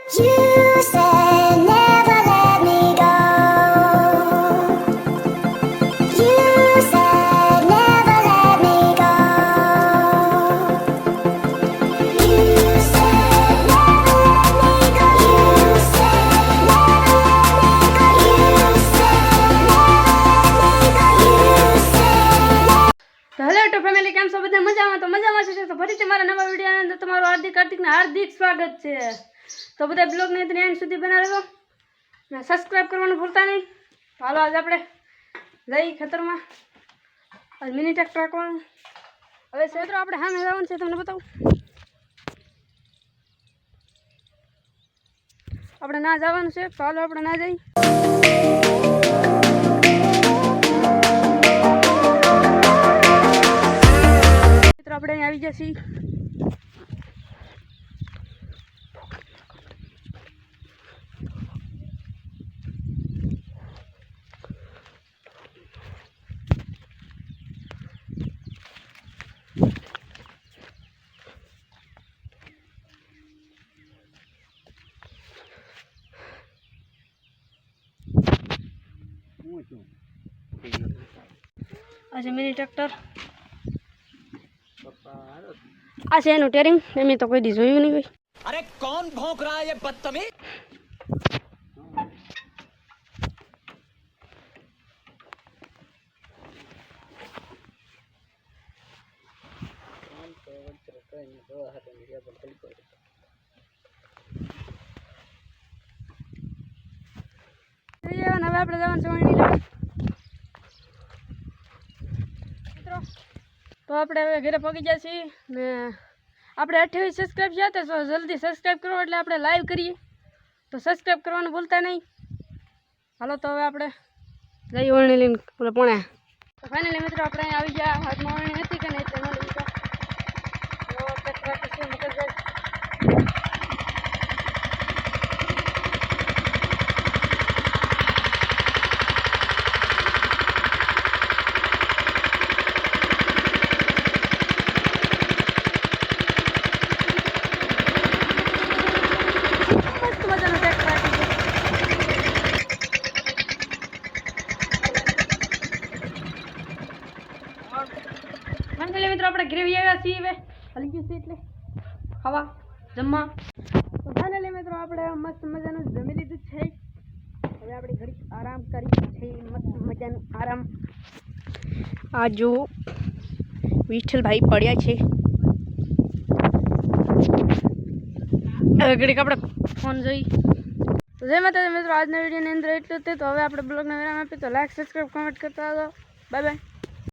You said never let me go. You said never let me go. You said never let me go. You said never let me go. You said never let me go. You said. તો hello two family, કેમ છો બધા? મજામાં? તો મજામાં છે. તો ફરીથી મારા નવા વિડીયોની અંદર તમારું હાર્દિક સ્વાગત છે. તો બધા બ્લોગને એન્ડ સુધી બનાવી ને સબસ્ક્રાઈબ કરવાનું ભૂલતા નહીં. તો હાલો આજે આપણે જઈ ખેતરમાં આજ મિની ટ્રેક્ટર રાખવાનું. હવે ક્ષેત્રો આપણે સામે જવાનું છે, તમને બતાવું. આપણે ના જવાનું છે, તો હાલો આપણે ના જઈ. આપણે અહીં આવી ગયા છીએ. આ છે મિની ટ્રેક્ટર. આ છે એનું ટેરિંગ. મેં તો કોઈ દી જોયું નહીં કોઈ. अरे कौन भौंक रहा है ये बदतमीज? હવે આપણે જવાનું છે વાણી લેવા. મિત્રો, તો આપણે હવે ઘરે પહોંચી ગયા છીએ ને આપણે 28 સબસ્ક્રાઈબ છે, તો જલ્દી સબસ્ક્રાઈબ કરો એટલે આપણે લાઈવ કરીએ. તો સબસ્ક્રાઈબ કરવાનું ભૂલતા નહીં. હાલો તો હવે આપણે જઈ વરણી લઈને પોણે. તો ફાઇનલી મિત્રો આપણે અહીં આવી ગયા. હાથમાં વરણી હતી કે નહીં એટલે ન લઈ ગયા. ફાઇનલી મિત્રો આપણે ઘરે આવ્યા છીએ. હવે હલી ગયું છે એટલે ખાવા જમવા. તો ફાઇનલી મિત્રો આપણે મસ્ત મજાનું જમી લીધું છે. હવે આપણે ઘડી આરામ કરી છે. મસ્ત મજાનું આરામ. આ જો વિઠ્ઠલભાઈ પડ્યા છે. હવે ઘડીક આપણે ફોન જોઈ. તો જય માતાજી મિત્રો, આજના વિડીયોની અંદર એટલું જ. તો હવે આપણે બ્લોગને વિરામ આપીએ. તો લાઈક, સબસ્ક્રાઈબ, કમેન્ટ કરતા જાઓ. Bye bye.